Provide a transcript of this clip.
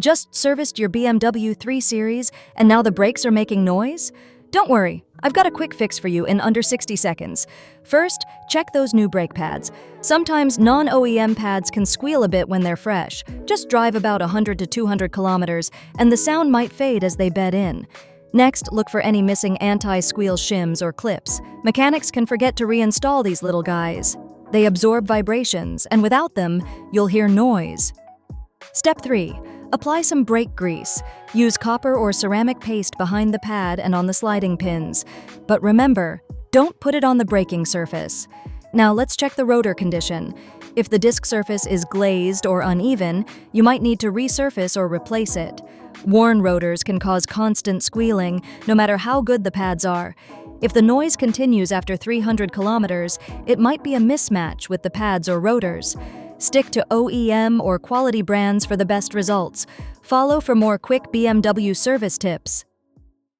Just serviced your BMW 3 Series and now the brakes are making noise? Don't worry, I've got a quick fix for you in under 60 seconds. First, check those new brake pads. Sometimes non-OEM pads can squeal a bit when they're fresh. Just drive about 100 to 200 kilometers and the sound might fade as they bed in. Next, look for any missing anti-squeal shims or clips. Mechanics can forget to reinstall these little guys. They absorb vibrations, and without them, you'll hear noise. Step 3. Apply some brake grease. Use copper or ceramic paste behind the pad and on the sliding pins. But remember, don't put it on the braking surface. Now let's check the rotor condition. If the disc surface is glazed or uneven, you might need to resurface or replace it. Worn rotors can cause constant squealing, no matter how good the pads are. If the noise continues after 300 kilometers, it might be a mismatch with the pads or rotors. Stick to OEM or quality brands for the best results. Follow for more quick BMW service tips.